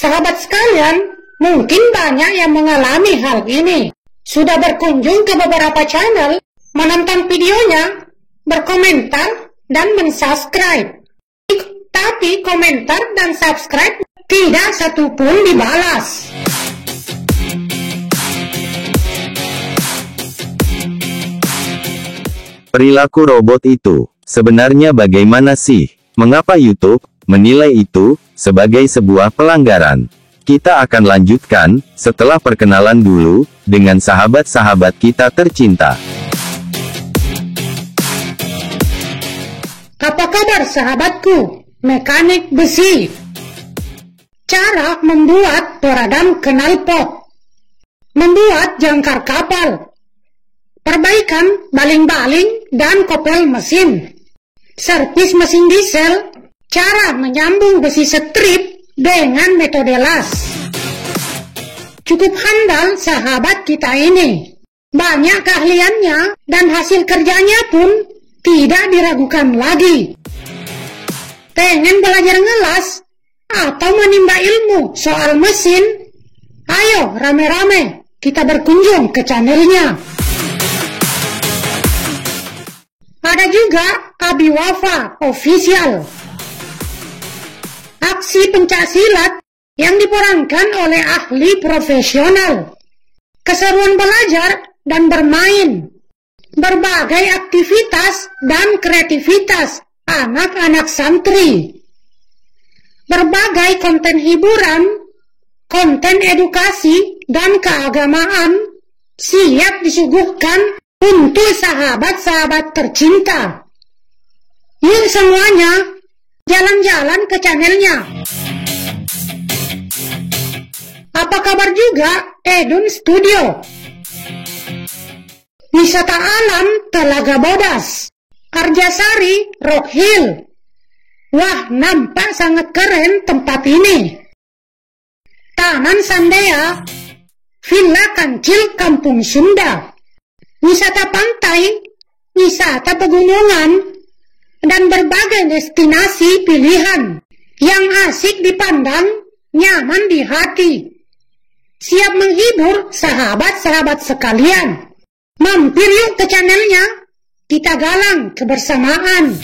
Sahabat sekalian, mungkin banyak yang mengalami hal ini. Sudah berkunjung ke beberapa channel, menonton videonya, berkomentar, dan mensubscribe. Tapi komentar dan subscribe tidak satupun dibalas. Perilaku robot itu sebenarnya bagaimana sih? Mengapa YouTube menilai itu sebagai sebuah pelanggaran? Kita akan lanjutkan setelah perkenalan dulu dengan sahabat-sahabat kita tercinta. Apa kabar sahabatku, mekanik besi? Cara membuat peredam knalpot, membuat jangkar kapal, perbaikan baling-baling dan kopel mesin, servis mesin diesel, cara menyambung besi strip dengan metode las. Cukup handal sahabat kita ini. Banyak keahliannya dan hasil kerjanya pun tidak diragukan lagi. Pengen belajar ngelas atau menimba ilmu soal mesin? Ayo rame-rame kita berkunjung ke channelnya. Ada juga Abi Wafa Official, aksi pencaksilat yang diperankan oleh ahli profesional, keseruan belajar dan bermain, berbagai aktivitas dan kreativitas anak-anak santri, berbagai konten hiburan, konten edukasi dan keagamaan siap disuguhkan untuk sahabat-sahabat tercinta. Yuk semuanya jalan-jalan ke channelnya. Apa kabar juga Edun Studio, wisata alam Telaga Bodas, Arjasari Rock Hill. Wah, nampak sangat keren tempat ini. Taman Sandea, Villa Kancil Kampung Sunda, wisata pantai, wisata pegunungan, dan berbagai destinasi pilihan yang asik dipandang, nyaman di hati. Siap menghibur sahabat-sahabat sekalian. Mampir yuk ke channelnya, kita galang kebersamaan.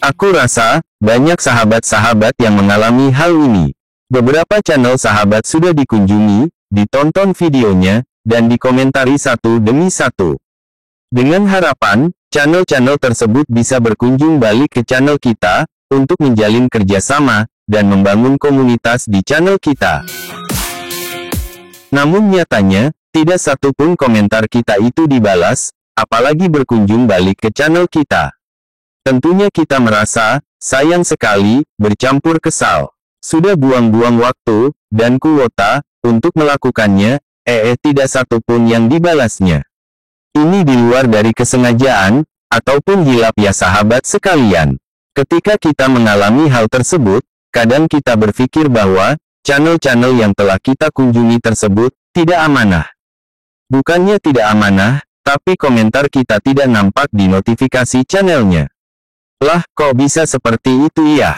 Aku rasa banyak sahabat-sahabat yang mengalami hal ini. Beberapa channel sahabat sudah dikunjungi, ditonton videonya, dan dikomentari satu demi satu. Dengan harapan, channel-channel tersebut bisa berkunjung balik ke channel kita, untuk menjalin kerjasama, dan membangun komunitas di channel kita. Namun nyatanya, tidak satupun komentar kita itu dibalas, apalagi berkunjung balik ke channel kita. Tentunya kita merasa, sayang sekali, bercampur kesal. Sudah buang-buang waktu, dan kuota, untuk melakukannya, tidak satupun yang dibalasnya. Ini di luar dari kesengajaan, ataupun hilap ya sahabat sekalian. Ketika kita mengalami hal tersebut, kadang kita berpikir bahwa, channel-channel yang telah kita kunjungi tersebut, tidak amanah. Bukannya tidak amanah, tapi komentar kita tidak nampak di notifikasi channelnya. Lah, kok bisa seperti itu ya?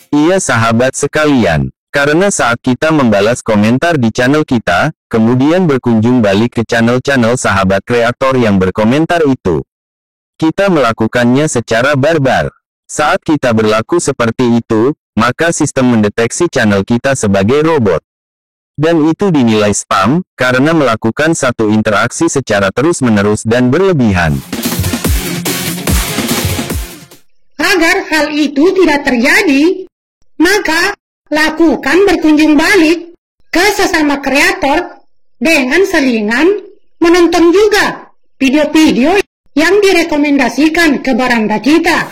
Iya sahabat sekalian. Karena saat kita membalas komentar di channel kita, kemudian berkunjung balik ke channel-channel sahabat kreator yang berkomentar itu, kita melakukannya secara barbar. Saat kita berlaku seperti itu, maka sistem mendeteksi channel kita sebagai robot. Dan itu dinilai spam, karena melakukan satu interaksi secara terus-menerus dan berlebihan. Agar hal itu tidak terjadi, maka lakukan berkunjung balik ke sesama kreator dengan selingan menonton juga video-video yang direkomendasikan ke beranda kita.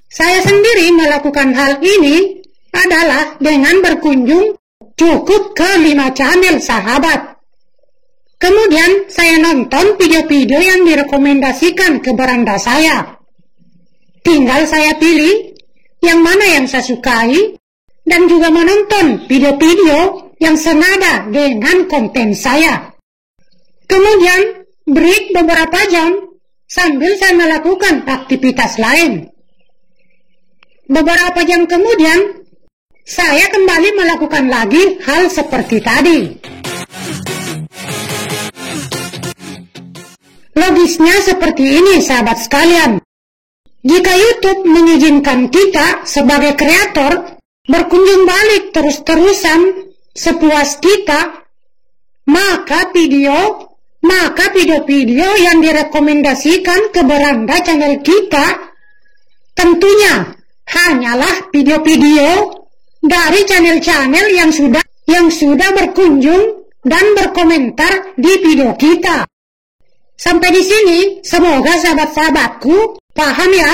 Saya sendiri melakukan hal ini adalah dengan berkunjung cukup ke 5 channel sahabat. Kemudian saya nonton video-video yang direkomendasikan ke beranda saya. Tinggal saya pilih yang mana yang saya sukai, dan juga menonton video-video yang senada dengan konten saya. Kemudian break beberapa jam sambil saya melakukan aktivitas lain. Beberapa jam kemudian, saya kembali melakukan lagi hal seperti tadi. Logisnya seperti ini, sahabat sekalian. Jika YouTube mengizinkan kita sebagai kreator berkunjung balik terus-terusan sepuas kita, maka video-video yang direkomendasikan ke beranda channel kita tentunya hanyalah video-video dari channel-channel yang sudah berkunjung dan berkomentar di video kita. Sampai di sini, semoga sahabat-sahabatku paham ya.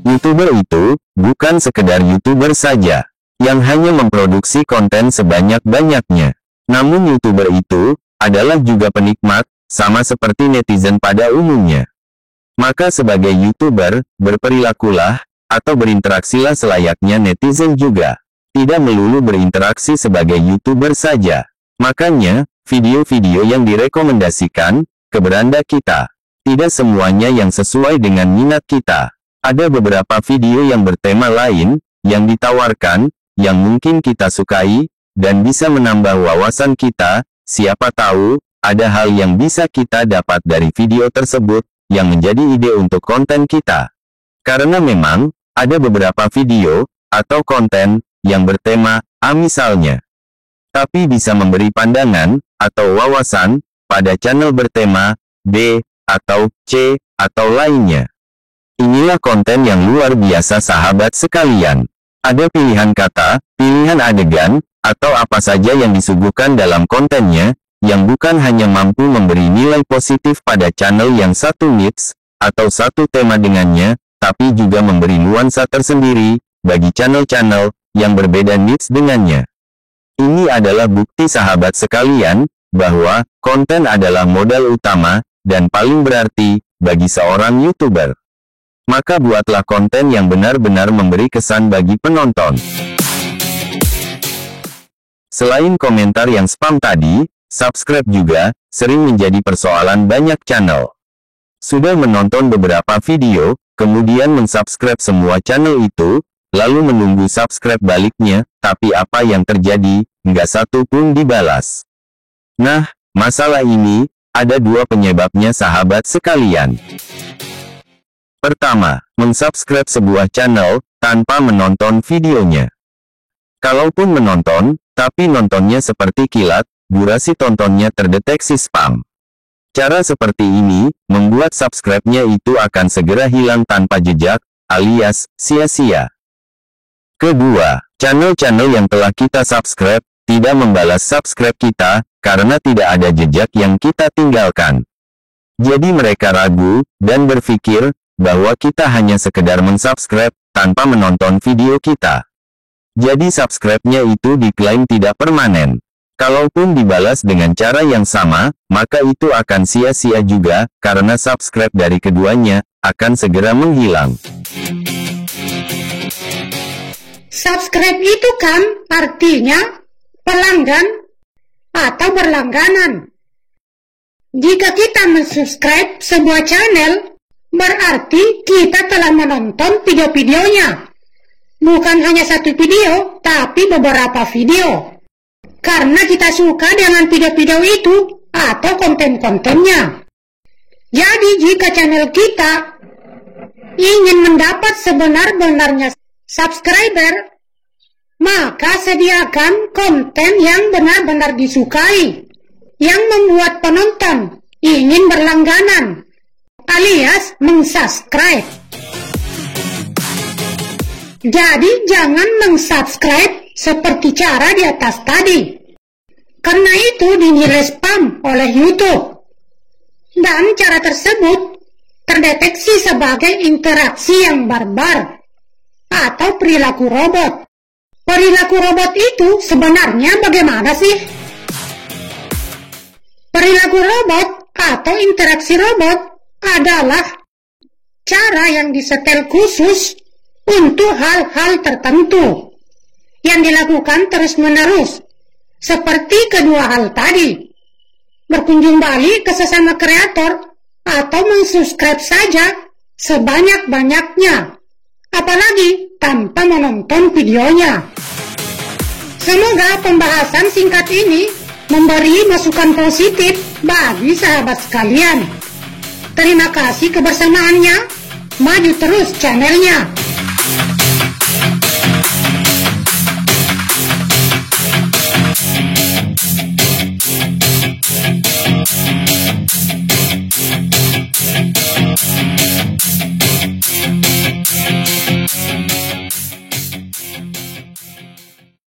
YouTuber itu bukan sekedar YouTuber saja yang hanya memproduksi konten sebanyak-banyaknya. Namun YouTuber itu adalah juga penikmat, sama seperti netizen pada umumnya. Maka sebagai YouTuber, berperilakulah atau berinteraksilah selayaknya netizen juga. Tidak melulu berinteraksi sebagai YouTuber saja. Makanya, video-video yang direkomendasikan ke beranda kita tidak semuanya yang sesuai dengan minat kita. Ada beberapa video yang bertema lain yang ditawarkan yang mungkin kita sukai dan bisa menambah wawasan kita. Siapa tahu ada hal yang bisa kita dapat dari video tersebut yang menjadi ide untuk konten kita. Karena memang ada beberapa video atau konten yang bertema A misalnya, tapi bisa memberi pandangan atau wawasan pada channel bertema B atau C atau lainnya. Inilah konten yang luar biasa sahabat sekalian. Ada pilihan kata, pilihan adegan, atau apa saja yang disuguhkan dalam kontennya, yang bukan hanya mampu memberi nilai positif pada channel yang satu niche, atau satu tema dengannya, tapi juga memberi nuansa tersendiri, bagi channel-channel yang berbeda niche dengannya. Ini adalah bukti sahabat sekalian, bahwa konten adalah modal utama, dan paling berarti, bagi seorang YouTuber. Maka buatlah konten yang benar-benar memberi kesan bagi penonton. Selain komentar yang spam tadi, subscribe juga sering menjadi persoalan banyak channel. Sudah menonton beberapa video, kemudian mensubscribe semua channel itu, lalu menunggu subscribe baliknya, tapi apa yang terjadi, nggak satu pun dibalas. Nah, masalah ini, ada dua penyebabnya sahabat sekalian. Pertama, mensubscribe sebuah channel, tanpa menonton videonya. Kalaupun menonton, tapi nontonnya seperti kilat, durasi tontonnya terdeteksi spam. Cara seperti ini, membuat subscribe-nya itu akan segera hilang tanpa jejak, alias, sia-sia. Kedua, channel-channel yang telah kita subscribe, tidak membalas subscribe kita, karena tidak ada jejak yang kita tinggalkan. Jadi mereka ragu, dan berpikir, bahwa kita hanya sekedar mensubscribe, tanpa menonton video kita. Jadi subscribe-nya itu diklaim tidak permanen. Kalaupun dibalas dengan cara yang sama, maka itu akan sia-sia juga, karena subscribe dari keduanya, akan segera menghilang. Subscribe itu kan artinya pelanggan atau berlangganan. Jika kita mensubscribe sebuah channel, berarti kita telah menonton video-videonya. Bukan hanya satu video, tapi beberapa video. Karena kita suka dengan video-video itu, atau konten-kontennya. Jadi jika channel kita ingin mendapat sebenar-benarnya subscriber, maka sediakan konten yang benar-benar disukai, yang membuat penonton ingin berlangganan, alias mensubscribe. Jadi jangan mensubscribe seperti cara di atas tadi, karena itu dinilai spam oleh YouTube. Dan cara tersebut terdeteksi sebagai interaksi yang barbar atau perilaku robot. Perilaku robot itu sebenarnya bagaimana sih? Perilaku robot atau interaksi robot adalah cara yang disetel khusus untuk hal-hal tertentu yang dilakukan terus-menerus, seperti kedua hal tadi, berkunjung balik ke sesama kreator atau mensubscribe saja sebanyak-banyaknya, apalagi tanpa menonton videonya. Semoga pembahasan singkat ini memberi masukan positif bagi sahabat sekalian. Terima kasih kebersamaannya. Maju terus channelnya.